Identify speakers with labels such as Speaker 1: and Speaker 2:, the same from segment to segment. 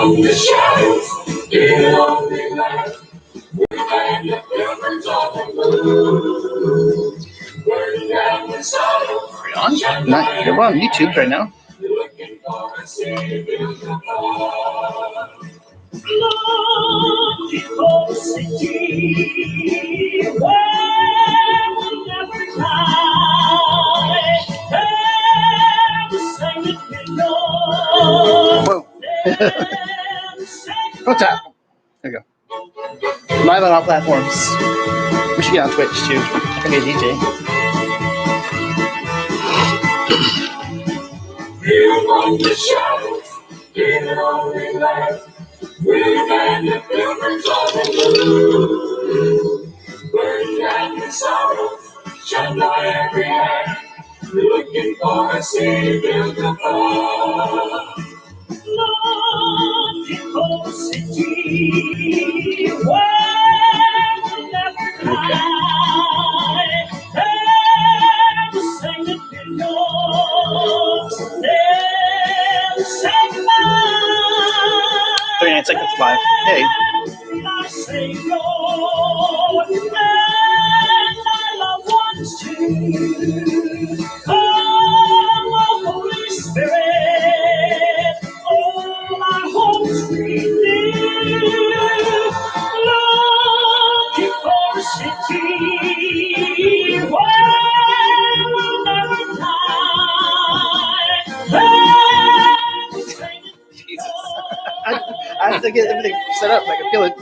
Speaker 1: among the shadows, in lonely land, and the pilgrims of the moon. Burning down the sorrow.
Speaker 2: You're on YouTube right now.
Speaker 1: Looking for a savior to come. Looking for a city where we'll never die. Never say it below.
Speaker 2: Whoa. What's that? There you go. Live on all platforms. We should get on Twitch too. I can be a DJ.
Speaker 1: Here among the shadows, in a lonely land, we've been the pilgrims of the moon. Burning down the sorrow, shunned by every hand, looking for a savior to come. Looking for a city where we'll never die. Never say it below. Never say goodbye.
Speaker 2: 39 seconds live. Hey.
Speaker 1: My Savior, and my loved ones too. Come, oh Holy Spirit, all my hopes renew. Looking for a city where we'll never die.
Speaker 2: Jesus. I have to get everything set up. I can feel it.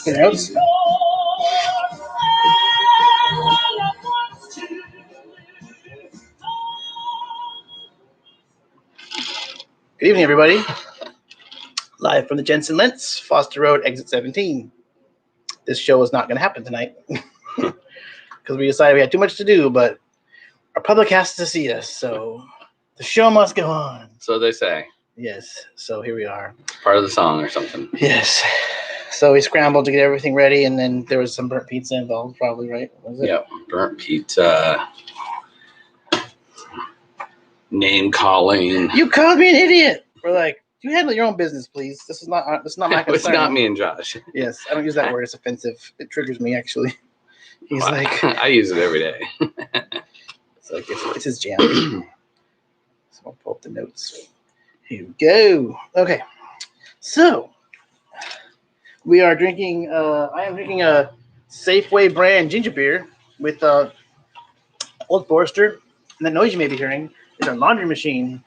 Speaker 2: You know, good evening, everybody. Live from the Jensen Lentz, Foster Road, exit 17. This show is not going to happen tonight because we decided we had too much to do, but our public has to see us, so the show must go on.
Speaker 3: So they say.
Speaker 2: Yes, so here we are.
Speaker 3: Part of the song or something.
Speaker 2: Yes. So we scrambled to get everything ready, and then there was some burnt pizza involved, probably, right? Was it?
Speaker 3: Yeah, burnt pizza. Name calling.
Speaker 2: You called me an idiot. We're like, you handle your own business, please. This is not my concern.
Speaker 3: It's not me and Josh.
Speaker 2: Yes, I don't use that word. It's offensive. It triggers me, actually. He's
Speaker 3: Well,
Speaker 2: like,
Speaker 3: I use it every day.
Speaker 2: it's like it's his jam. So I'll pull up the notes. Here we go. Okay, so we are drinking. I am drinking a Safeway brand ginger beer with Old Forester, and the noise you may be hearing is a laundry machine.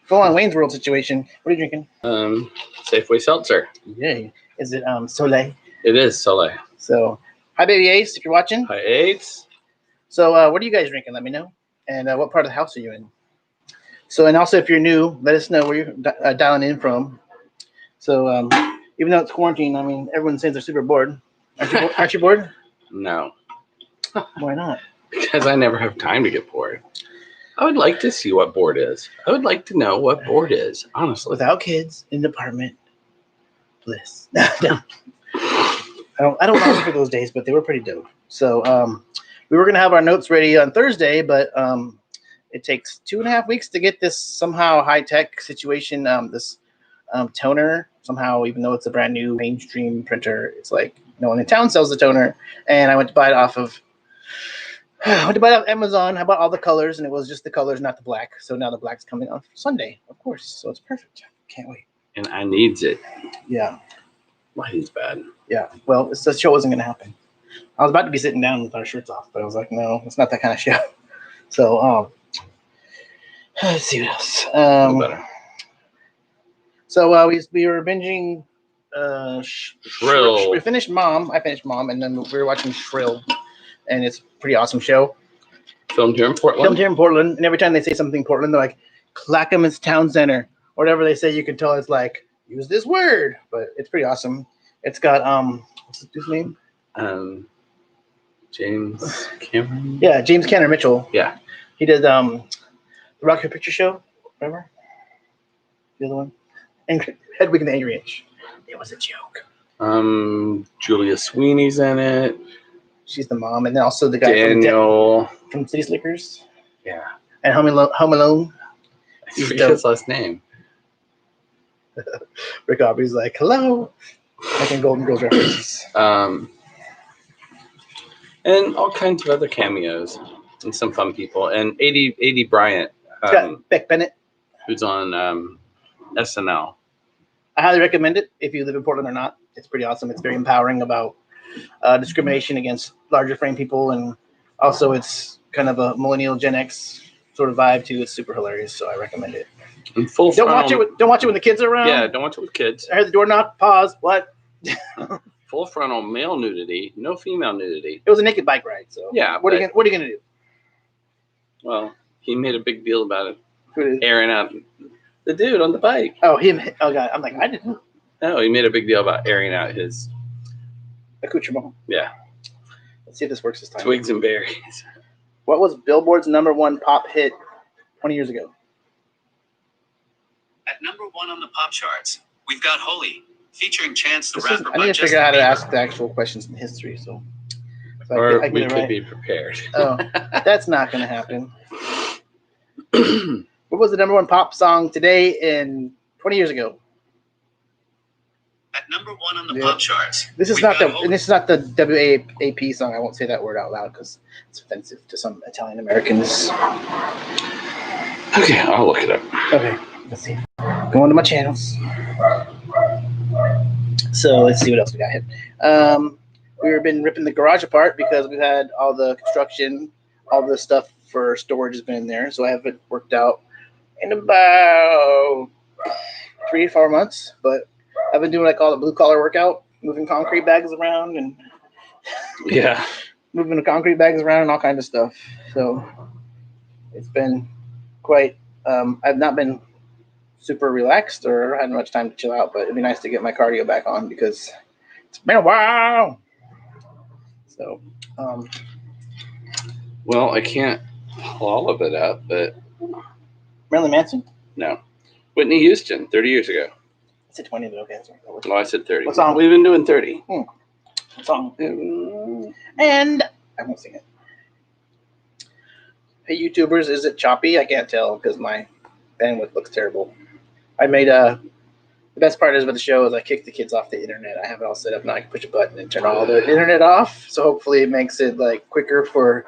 Speaker 2: Full on Wayne's World situation. What are you drinking?
Speaker 3: Safeway Seltzer.
Speaker 2: Yay! Is it Soleil?
Speaker 3: It is Soleil.
Speaker 2: So, hi, Baby Ace, if you're watching.
Speaker 3: Hi, Ace.
Speaker 2: So, what are you guys drinking? Let me know. And what part of the house are you in? So, and also, if you're new, let us know where you're dialing in from. So, even though it's quarantine, I mean, everyone says they're super bored. Aren't you bored?
Speaker 3: No.
Speaker 2: Why not?
Speaker 3: Because I never have time to get bored. I would like to see what bored is. I would like to know what bored is, honestly.
Speaker 2: Without kids in the apartment, bliss. No. I don't long for those days, but they were pretty dope. So, we were going to have our notes ready on Thursday, but it takes 2.5 weeks to get this somehow high-tech situation, this toner. Somehow, even though it's a brand new mainstream printer, it's like no one in town sells the toner. And I went to buy it off Amazon. I bought all the colors, and it was just the colors, not the black. So now the black's coming on Sunday, of course. So it's perfect. Can't wait.
Speaker 3: And I needs it.
Speaker 2: Yeah.
Speaker 3: Lighting's bad.
Speaker 2: Yeah. Well, the show wasn't going to happen. I was about to be sitting down with our shirts off, but I was like, no, it's not that kind of show. So, let's see what else.
Speaker 3: Better.
Speaker 2: So we were binging
Speaker 3: Shrill.
Speaker 2: We finished Mom. I finished Mom, and then we were watching Shrill, and it's a pretty awesome show.
Speaker 3: Filmed here in Portland.
Speaker 2: Filmed here in Portland, and every time they say something Portland, they're like Clackamas Town Center, or whatever they say. You can tell it's like use this word, but it's pretty awesome. It's got what's his name?
Speaker 3: James Cameron.
Speaker 2: Yeah, James Cameron Mitchell.
Speaker 3: Yeah,
Speaker 2: he did the Rocky Horror Picture Show. Remember the other one? And Hedwig and the Angry Inch. It was a joke.
Speaker 3: Julia Sweeney's in it.
Speaker 2: She's the mom, and then also the guy
Speaker 3: Daniel
Speaker 2: from City Slickers.
Speaker 3: Yeah,
Speaker 2: and Home Alone.
Speaker 3: You forget his last name.
Speaker 2: Rick Aubrey's like, hello. Making Golden Girls references.
Speaker 3: And all kinds of other cameos and some fun people. And A.D. Bryant,
Speaker 2: It's got Beck Bennett.
Speaker 3: who's on SNL.
Speaker 2: I highly recommend it if you live in Portland or not. It's pretty awesome. It's very empowering about discrimination against larger frame people, and also it's kind of a millennial Gen X sort of vibe too. It's super hilarious, so I recommend it.
Speaker 3: And full
Speaker 2: Don't watch
Speaker 3: frontal,
Speaker 2: it. Don't watch it when the kids are around.
Speaker 3: Yeah, don't watch it with kids.
Speaker 2: I heard the door knock. Pause. What?
Speaker 3: Full frontal male nudity, no female nudity.
Speaker 2: It was a naked bike ride. So
Speaker 3: Yeah,
Speaker 2: what are you gonna do?
Speaker 3: Well, he made a big deal about it,
Speaker 2: Who did?
Speaker 3: airing out the dude on the bike.
Speaker 2: Oh, him. Oh god. I'm like, I didn't.
Speaker 3: No, he made a big deal about airing out his
Speaker 2: Accoutrement.
Speaker 3: Yeah.
Speaker 2: Let's see if this works this time.
Speaker 3: twigs and berries.
Speaker 2: What was Billboard's #1 pop hit 20 years ago?
Speaker 1: At #1 on the pop charts, we've got Holy, featuring Chance the
Speaker 2: This is,
Speaker 1: Rapper
Speaker 2: I
Speaker 1: by
Speaker 2: need to
Speaker 1: Justin
Speaker 2: figure out how to
Speaker 1: Bieber.
Speaker 2: ask the actual questions in history. So
Speaker 3: Or
Speaker 2: I
Speaker 3: we
Speaker 2: get it
Speaker 3: could
Speaker 2: right.
Speaker 3: be prepared.
Speaker 2: Oh, that's not going to happen. What was the #1 pop song today in 20 years ago?
Speaker 1: At #1 on the
Speaker 2: Yeah.
Speaker 1: pop charts,
Speaker 2: This is
Speaker 1: we've
Speaker 2: not
Speaker 1: got
Speaker 2: the
Speaker 1: Holy.
Speaker 2: this is not the WAP song. I won't say that word out loud because it's offensive to some Italian Americans.
Speaker 3: Okay, I'll look it up.
Speaker 2: Okay, let's see. Go into my channels. So let's see what else we got here. We've been ripping the garage apart because we've had all the construction, all the stuff for storage has been in there. So I haven't worked out in about 3 to 4 months, but I've been doing like all the blue collar workout, moving concrete bags around and
Speaker 3: Yeah.
Speaker 2: moving the concrete bags around and all kinds of stuff. So it's been quite. I've not been super relaxed or had much time to chill out, but it'd be nice to get my cardio back on because it's been a while. So,
Speaker 3: Well, I can't pull all of it up, but
Speaker 2: Marilyn Manson.
Speaker 3: no. Whitney Houston, 30 years ago.
Speaker 2: I said 20, but okay. That's right.
Speaker 3: No, I said 30.
Speaker 2: What song?
Speaker 3: We've been doing 30.
Speaker 2: What song? And I won't sing it. Hey, YouTubers, is it choppy? I can't tell because my bandwidth looks terrible. I made the best part is about the show is I kicked the kids off the internet. I have it all set up now. I can push a button and turn all the internet off. So hopefully it makes it like quicker for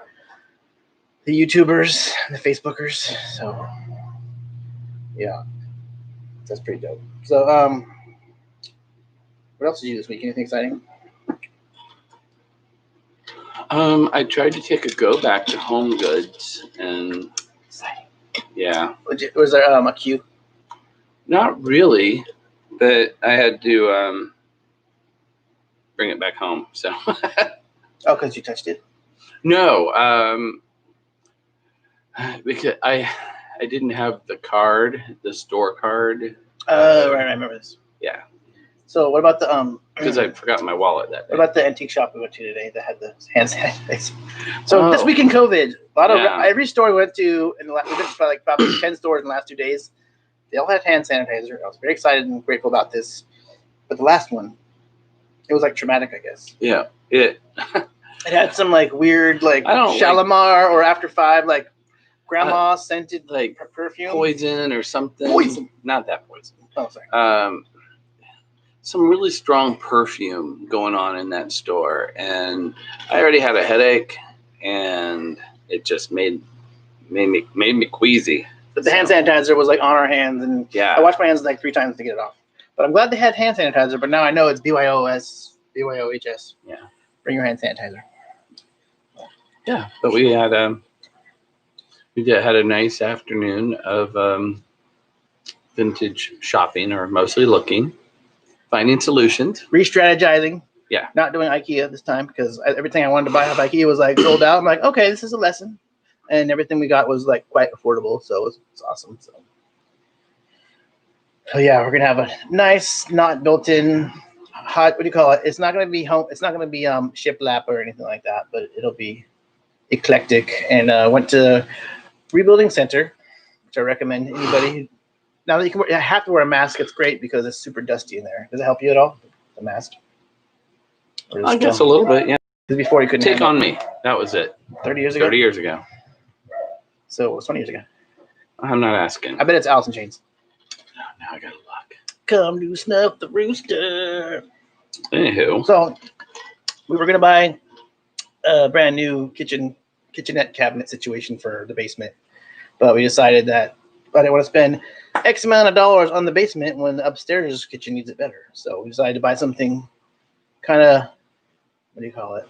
Speaker 2: the YouTubers and the Facebookers. So yeah, that's pretty dope. So what else did you do this week? Anything exciting?
Speaker 3: I tried to take a go back to Home Goods, and yeah,
Speaker 2: Was there a queue?
Speaker 3: not really, but I had to bring it back home. So
Speaker 2: Oh, because you touched it.
Speaker 3: no, because I didn't have the card, the store card.
Speaker 2: Right, I remember this.
Speaker 3: Yeah,
Speaker 2: So what about the
Speaker 3: because I forgot my wallet that
Speaker 2: What
Speaker 3: day.
Speaker 2: about the antique shop we went to today that had the hand sanitizer? So
Speaker 3: Oh.
Speaker 2: this week in COVID, a lot of
Speaker 3: Yeah.
Speaker 2: every store we went to in the last, we went to probably 10 stores in the last 2 days. They all had hand sanitizer. I was very excited and grateful about this. But the last one, it was like traumatic, I guess.
Speaker 3: Yeah, it.
Speaker 2: It had some like weird like
Speaker 3: I don't
Speaker 2: Shalimar or After Five like grandma scented
Speaker 3: like
Speaker 2: perfume.
Speaker 3: poison or something.
Speaker 2: Poison.
Speaker 3: Not that poison.
Speaker 2: Oh, sorry.
Speaker 3: Some really strong perfume going on in that store, and I already had a headache, and it just made me queasy.
Speaker 2: But the hand sanitizer was like on our hands, and I
Speaker 3: Yeah,
Speaker 2: washed my hands like 3 times to get it off. But I'm glad they had hand sanitizer. But now I know it's BYOHS.
Speaker 3: Yeah.
Speaker 2: Bring your hand sanitizer.
Speaker 3: yeah. But we had a nice afternoon of vintage shopping, or mostly looking, finding solutions.
Speaker 2: Re-strategizing.
Speaker 3: Yeah.
Speaker 2: Not doing IKEA this time because everything I wanted to buy off IKEA was like sold out. I'm like, okay, this is a lesson. And everything we got was like quite affordable, so it's awesome. So yeah, we're gonna have a nice, not built-in hot. What do you call it? It's not gonna be home. It's not gonna be shiplap or anything like that, but it'll be eclectic. And went to Rebuilding Center, which I recommend anybody. Now that you can, have to wear a mask. It's great because it's super dusty in there. Does it help you at all? The mask? Or is
Speaker 3: I
Speaker 2: it
Speaker 3: guess a
Speaker 2: still-
Speaker 3: little bit. Yeah.
Speaker 2: Because before you couldn't
Speaker 3: Take
Speaker 2: handle
Speaker 3: on
Speaker 2: it.
Speaker 3: me. That was it.
Speaker 2: 30 years ago.
Speaker 3: 30 years ago.
Speaker 2: So it was 20 years ago.
Speaker 3: I'm not asking.
Speaker 2: I bet it's Alice in Chains.
Speaker 3: Now I gotta look.
Speaker 2: Come to snuff the rooster.
Speaker 3: Anywho,
Speaker 2: So we were gonna buy a brand new kitchenette cabinet situation for the basement, but we decided that I didn't want to spend X amount of dollars on the basement when the upstairs kitchen needs it better. So we decided to buy something kind of, what do you call it?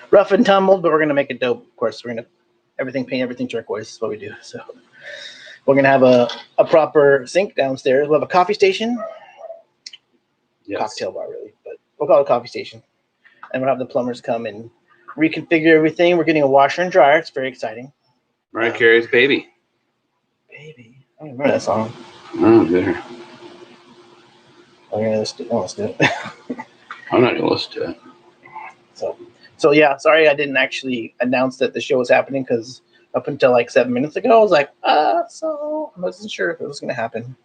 Speaker 2: Rough and tumbled, but we're gonna make it dope. Of course, we're gonna paint everything turquoise. Is what we do. So we're gonna have a proper sink downstairs. We'll have a coffee station,
Speaker 3: yes.
Speaker 2: cocktail bar really, but we'll call it a coffee station. And we'll have the plumbers come and reconfigure everything. We're getting a washer and dryer. It's very exciting.
Speaker 3: Mariah Carey's Baby.
Speaker 2: Baby, I don't remember that song.
Speaker 3: Oh, there.
Speaker 2: Okay, let's do it.
Speaker 3: I'm not gonna listen to it.
Speaker 2: So yeah, sorry I didn't actually announce that the show was happening because up until like 7 minutes ago, I was like, so I wasn't sure if it was going to happen.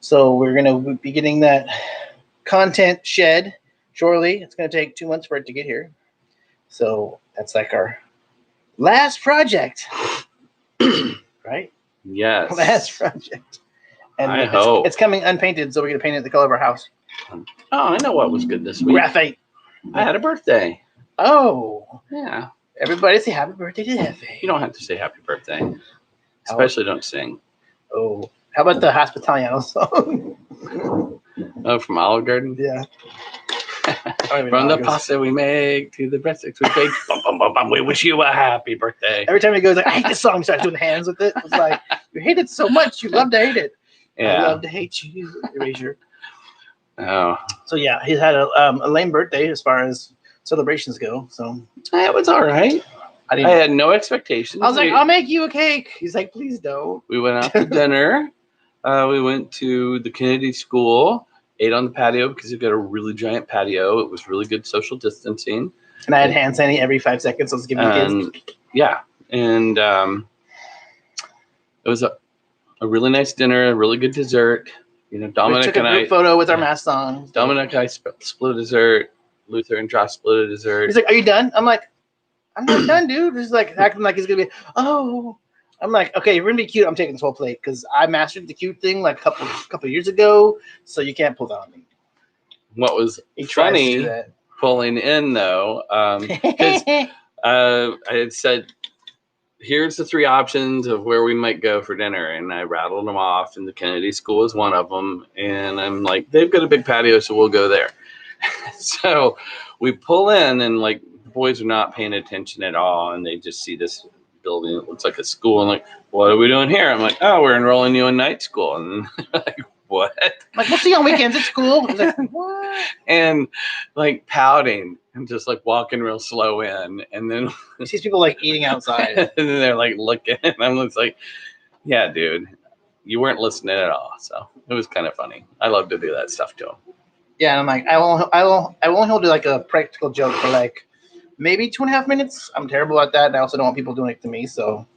Speaker 2: So we're going to be getting that content shed shortly. It's going to take 2 months for it to get here. So that's like our last project, right?
Speaker 3: Yes.
Speaker 2: Last project. And
Speaker 3: I hope.
Speaker 2: It's coming unpainted, so we're going to paint it the color of our house.
Speaker 3: Oh, I know what was good this week.
Speaker 2: Graphite.
Speaker 3: I had a birthday.
Speaker 2: Oh.
Speaker 3: Yeah.
Speaker 2: Everybody say happy birthday to Hefe.
Speaker 3: You don't have to say happy birthday. Especially don't sing.
Speaker 2: Oh. How about the Hospitaliano song?
Speaker 3: Oh, from Olive Garden?
Speaker 2: Yeah.
Speaker 3: From the pasta we make to the breadsticks we bake. Bum, bum, bum, bum, we wish you a happy birthday.
Speaker 2: Every time he goes like, I hate this song, he starts doing hands with it. It's like, you hate it so much, you love to hate it.
Speaker 3: Yeah.
Speaker 2: I love to hate you. Erasure.
Speaker 3: Oh.
Speaker 2: So yeah, he's had a lame birthday as far as celebrations go. So
Speaker 3: It was all right. I had no expectations.
Speaker 2: I was like, I'll make you a cake. He's like, please don't.
Speaker 3: We went out to dinner. We went to the Kennedy School, ate on the patio because they've got a really giant patio. It was really good social distancing.
Speaker 2: And I had hand sanitizer every 5 seconds. I was giving the kids.
Speaker 3: Yeah. And it was a really nice dinner, a really good dessert. You know, Dominic
Speaker 2: we took a group photo with our masks on.
Speaker 3: Dominic and I split a dessert. Luther and Josh split a dessert.
Speaker 2: He's like, are you done? I'm like, I'm not done, dude. He's like acting like he's going to be, oh. I'm like, okay, you're going to be cute. I'm taking this whole plate because I mastered the cute thing like a couple years ago, so you can't pull that on me.
Speaker 3: What was funny pulling in, though, because I had said, here's the 3 options of where we might go for dinner. And I rattled them off, and the Kennedy School is one of them. And I'm like, they've got a big patio, so we'll go there. So we pull in, and like the boys are not paying attention at all. And they just see this building. It looks like a school. And like, what are we doing here? I'm like, oh, we're enrolling you in night school. And like, what?
Speaker 2: Like, we'll see you on weekends at school. I was like, what?
Speaker 3: And like pouting and just like walking real slow in. And then
Speaker 2: he sees people like eating outside.
Speaker 3: And then they're like looking. And I'm just like, yeah, dude, you weren't listening at all. So it was kind of funny. I love to do that stuff to them.
Speaker 2: Yeah, and I'm like, I won't hold like a practical joke for like maybe 2.5 minutes. I'm terrible at that. And I also don't want people doing it to me. So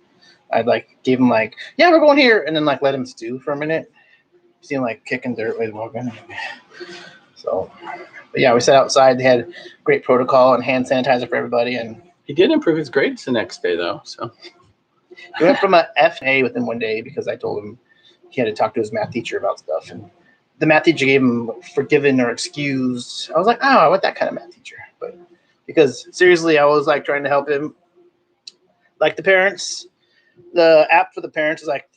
Speaker 2: I'd like give him like, yeah, we're going here. And then like let him stew for a minute. See him like kicking dirt while he's walking. So, but yeah, we sat outside. They had great protocol and hand sanitizer for everybody. And
Speaker 3: he did improve his grades the next day though. So
Speaker 2: he went from an F to A within 1 day because I told him he had to talk to his math teacher about stuff. And the math teacher gave him forgiven or excused. I was like, oh, I want that kind of math teacher. But because seriously, I was like trying to help him. Like the parents, the app for the parents is like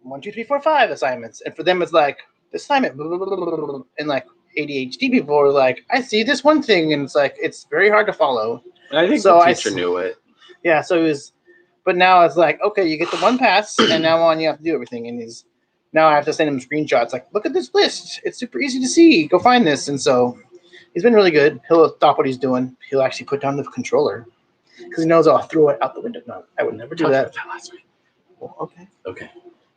Speaker 2: 1, 2, 3, 4, 5 assignments. And for them, it's like assignment, blah, blah, blah, blah, blah. And like ADHD people are like, I see this one thing. And it's like, it's very hard to follow.
Speaker 3: I think so the teacher knew it.
Speaker 2: Yeah. So he was, but now it's like, okay, you get the one pass and now on you have to do everything. And now I have to send him screenshots. Like, look at this list. It's super easy to see. Go find this. And so he's been really good. He'll stop what he's doing. He'll actually put down the controller because he knows I'll throw it out the window. No, I would never do that.
Speaker 3: Last week.
Speaker 2: Well, okay.
Speaker 3: Okay.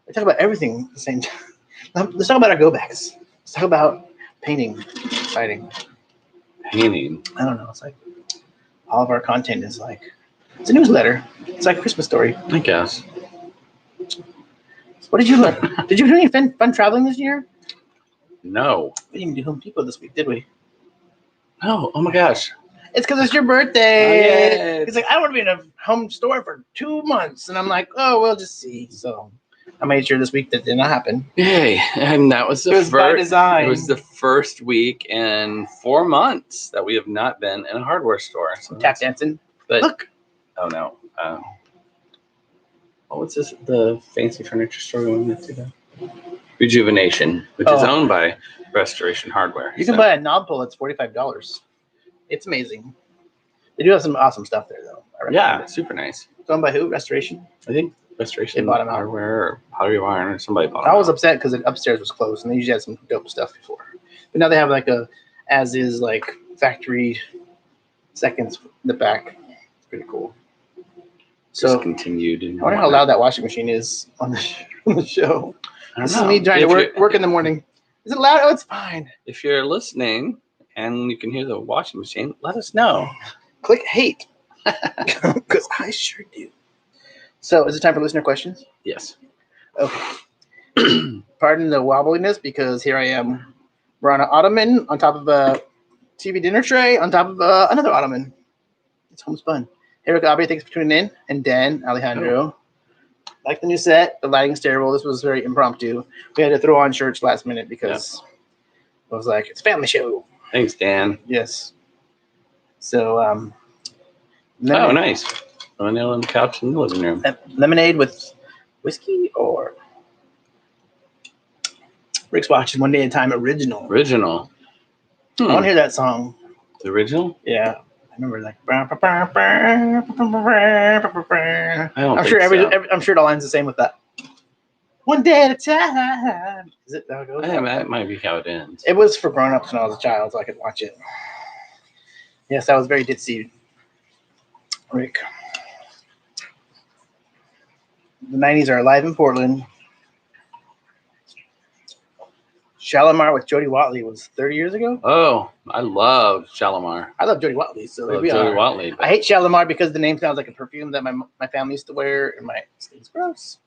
Speaker 2: We talk about everything at the same time. Let's talk about our go-backs. Let's talk about painting, fighting.
Speaker 3: Painting.
Speaker 2: I don't know. It's like all of our content is like, it's a newsletter. It's like a Christmas story.
Speaker 3: I guess.
Speaker 2: What did you learn? Did you do any fun traveling this year?
Speaker 3: No.
Speaker 2: We didn't even do Home Depot this week, did we?
Speaker 3: No. Oh my gosh.
Speaker 2: It's because it's your birthday.
Speaker 3: Oh, yeah.
Speaker 2: He's like, I don't want to be in a home store for 2 months. And I'm like, oh, we'll just see. So I made sure this week that did not happen.
Speaker 3: Yay! And that was the
Speaker 2: It was by design.
Speaker 3: It was the first week in 4 months that we have not been in a hardware store. So
Speaker 2: Tap dancing.
Speaker 3: But
Speaker 2: Look.
Speaker 3: oh no. What's this? The fancy furniture store we went to? Rejuvenation, which is owned by Restoration Hardware.
Speaker 2: You can buy a knob pull that's $45. It's amazing. They do have some awesome stuff there, though.
Speaker 3: Yeah, super nice.
Speaker 2: It's owned by who? Restoration?
Speaker 3: I think Restoration
Speaker 2: They bought 'em out.
Speaker 3: Hardware or Pottery Barn or somebody bought 'em
Speaker 2: I was
Speaker 3: out.
Speaker 2: upset because the upstairs was closed, and they usually had some dope stuff before. But now they have like a as-is like factory seconds in the back. It's pretty cool. So
Speaker 3: Discontinued. And
Speaker 2: I wonder how loud that washing machine is on the show.
Speaker 3: I don't
Speaker 2: This
Speaker 3: know.
Speaker 2: is me trying to
Speaker 3: If
Speaker 2: work in the morning. Is it loud? Oh, it's fine.
Speaker 3: If you're listening and you can hear the washing machine, let us know.
Speaker 2: Click hate. Because I sure do. So is it time for listener questions?
Speaker 3: Yes.
Speaker 2: Okay. Pardon the wobbliness because here I am. We're on an ottoman on top of a TV dinner tray on top of another ottoman. It's homespun. Hey, Rick Aubrey, thanks for tuning in. And Dan Alejandro. Like the new set. The lighting's terrible. This was very impromptu. We had to throw on shirts last minute because I was like, it's a family show.
Speaker 3: Thanks, Dan.
Speaker 2: Yes. So,
Speaker 3: Oh, nice. Lemonade on the couch in the living room.
Speaker 2: Lemonade with whiskey or Rick's watching One Day at a Time original.
Speaker 3: Original.
Speaker 2: I want to hear that song.
Speaker 3: The original?
Speaker 2: Yeah. I remember like. I'm sure I'm sure it all ends the same with that. One day at a time. Is it how it goes?
Speaker 3: That might be how it ends.
Speaker 2: It was for grown-ups when I was a child, so I could watch it. Yes, that was very ditzy, Rick. The 90s are alive in Portland. Shalimar with Jody Watley was 30 years ago.
Speaker 3: Oh, I love Shalimar.
Speaker 2: I love Jody Watley, so there we
Speaker 3: Jody
Speaker 2: are.
Speaker 3: Watley.
Speaker 2: I hate Shalimar because the name sounds like a perfume that my family used to wear, and it's gross.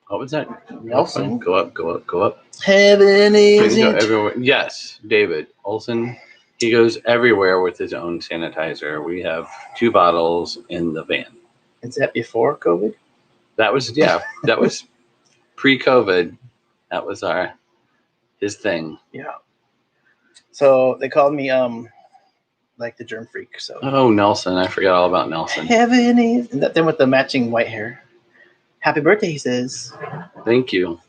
Speaker 3: What was that?
Speaker 2: Nelson.
Speaker 3: Go up, go up, go up.
Speaker 2: Heaven is
Speaker 3: Go everywhere. Yes, David Olson. He goes everywhere with his own sanitizer. We have 2 bottles in the van.
Speaker 2: Is that before COVID?
Speaker 3: That was pre-COVID. That was his thing.
Speaker 2: Yeah. So they called me like the germ freak. So
Speaker 3: Oh, Nelson. I forgot all about Nelson.
Speaker 2: heaven is, and then with the matching white hair. Happy birthday, he says.
Speaker 3: Thank you.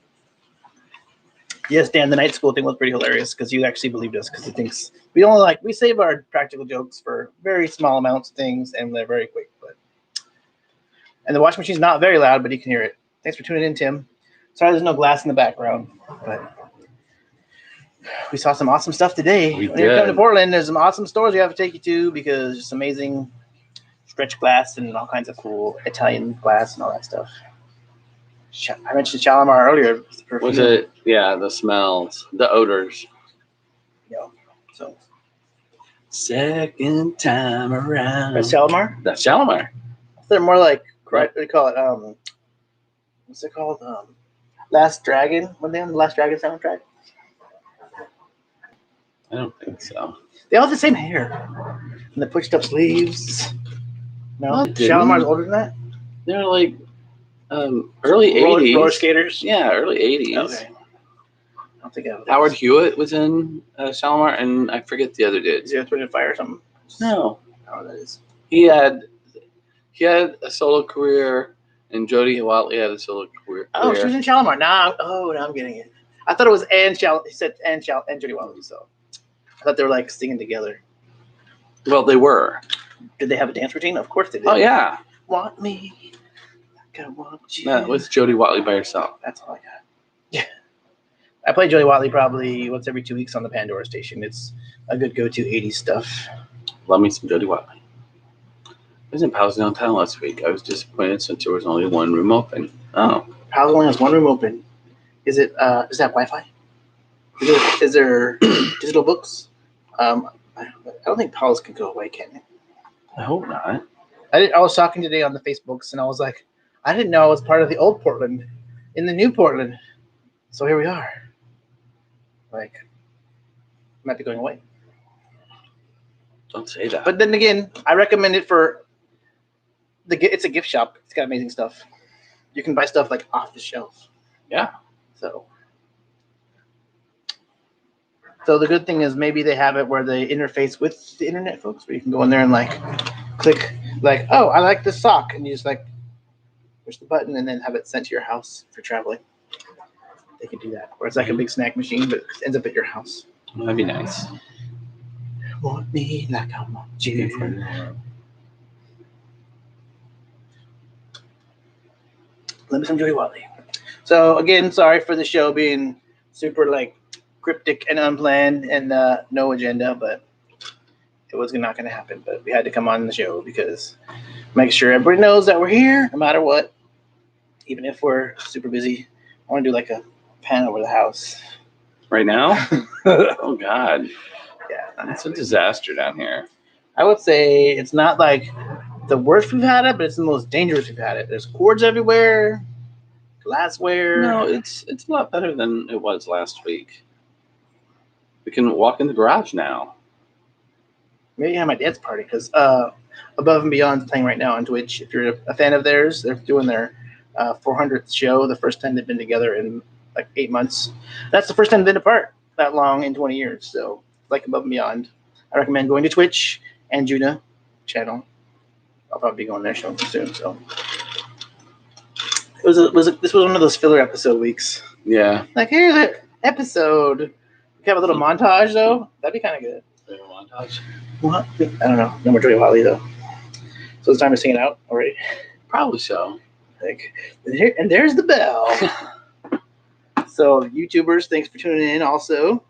Speaker 2: Yes, Dan, the night school thing was pretty hilarious because you actually believed us because he thinks we save our practical jokes for very small amounts of things and they're very quick. And the washing machine's not very loud, but you can hear it. Thanks for tuning in, Tim. Sorry there's no glass in the background, but we saw some awesome stuff today.
Speaker 3: We
Speaker 2: When you come to
Speaker 3: did.
Speaker 2: Portland, there's some awesome stores we have to take you to because it's amazing stretch glass and all kinds of cool Italian glass and all that stuff. I mentioned Shalimar earlier.
Speaker 3: Was it? Yeah, the smells, the odors.
Speaker 2: Yeah. So
Speaker 3: Second time around.
Speaker 2: that's Shalimar.
Speaker 3: That's Shalimar.
Speaker 2: They're more like what do you call it? What's it called? Last Dragon. When they on the Last Dragon soundtrack?
Speaker 3: I don't think so.
Speaker 2: They all have the same hair and the pushed up sleeves. No,
Speaker 3: What?
Speaker 2: Shalimar's older than that.
Speaker 3: They're like early 80s.
Speaker 2: Roller skaters.
Speaker 3: Yeah, early 80s.
Speaker 2: Okay. I don't think I have
Speaker 3: Howard Hewitt was in Shalimar, and I forget the other dude.
Speaker 2: Is he Earth, Wind & Fire or something?
Speaker 3: No,
Speaker 2: I don't know what that is.
Speaker 3: he had a solo career, and Jody Watley had a solo career.
Speaker 2: Oh, she was in Shalimar. Now I'm getting it. I thought it was He said and Jody Watley, so I thought they were like singing together.
Speaker 3: Well, they were.
Speaker 2: Did they have a dance routine? Of course they did.
Speaker 3: Oh yeah,
Speaker 2: Want me like I want you.
Speaker 3: that was Jody Watley by herself.
Speaker 2: That's all I got. Yeah. I play Jody Watley probably once every 2 weeks on the Pandora station. It's a good go-to 80s stuff.
Speaker 3: Love me some Jody Watley. I was in Pals downtown last week. I was disappointed since there was only one room open. Oh,
Speaker 2: Pals only has one room open. Is that Wi-Fi? Is there digital books? I don't think Pals can go away, can it?
Speaker 3: I hope not.
Speaker 2: I was talking today on the Facebooks, and I was like, I didn't know I was part of the old Portland in the new Portland. So here we are. Like, might be going away.
Speaker 3: Don't say that.
Speaker 2: But then again, I recommend it for it's a gift shop. It's got amazing stuff. you can buy stuff like off the shelf.
Speaker 3: Yeah.
Speaker 2: So the good thing is maybe they have it where they interface with the internet, folks, where you can go in there and like click like, oh, I like this sock, and you just like push the button and then have it sent to your house if you're traveling. They can do that. Or it's like a big snack machine, but it ends up at your house.
Speaker 3: That'd be nice.
Speaker 2: Want me like I want you. Let me some Joey Wally. So again, sorry for the show being super like cryptic and unplanned and no agenda, but it was not going to happen. But we had to come on the show because make sure everybody knows that we're here no matter what, even if we're super busy. I want to do like a pan over the house
Speaker 3: right now. Oh God,
Speaker 2: yeah,
Speaker 3: it's a disaster down here.
Speaker 2: I would say it's not like the worst we've had it, but it's the most dangerous we've had it. There's cords everywhere, glassware.
Speaker 3: No, it's a lot better than it was last week. We can walk in the garage now.
Speaker 2: Maybe have my dad's party because Above and Beyond's playing right now on Twitch. If you're a fan of theirs, they're doing their 400th show. The first time they've been together in like 8 months. That's the first time they've been apart that long in 20 years. So like Above and Beyond, I recommend going to Twitch and Judah channel. I'll probably be going there show soon. So this was one of those filler episode weeks.
Speaker 3: Yeah.
Speaker 2: Like here's an episode. We have a little montage though. That'd be kind of good.
Speaker 3: Montage.
Speaker 2: What? I don't know. No more Joey Wally though. So it's time to sing it out already.
Speaker 3: Probably so.
Speaker 2: Like, and there's the bell. So YouTubers, thanks for tuning in. Also,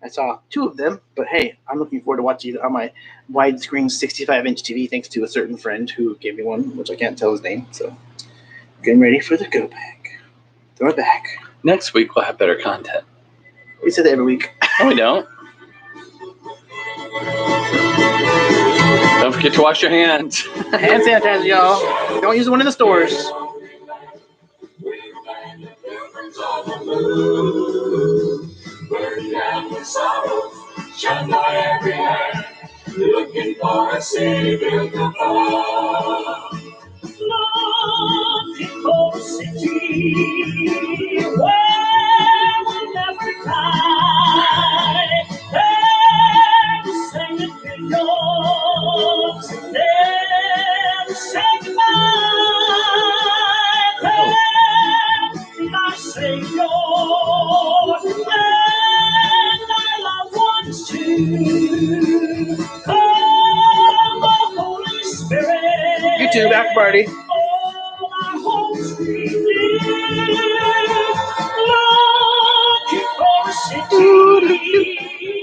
Speaker 2: I saw 2 of them, but hey, I'm looking forward to watching it on my widescreen 65-inch TV. Thanks to a certain friend who gave me one, which I can't tell his name. So getting ready for the go back. Throw it back.
Speaker 3: Next week we'll have better content.
Speaker 2: We say that every week.
Speaker 3: No, we don't. Don't forget to wash your hands.
Speaker 2: Hand sanitizer, y'all. Don't use the one in the stores.
Speaker 1: Looking for a savior to fall. Looking for a city where we'll never die. Never say goodbye. Never say goodbye. My Savior and my loved ones too. Come, the Holy Spirit.
Speaker 2: YouTube after party.
Speaker 1: Looking for a city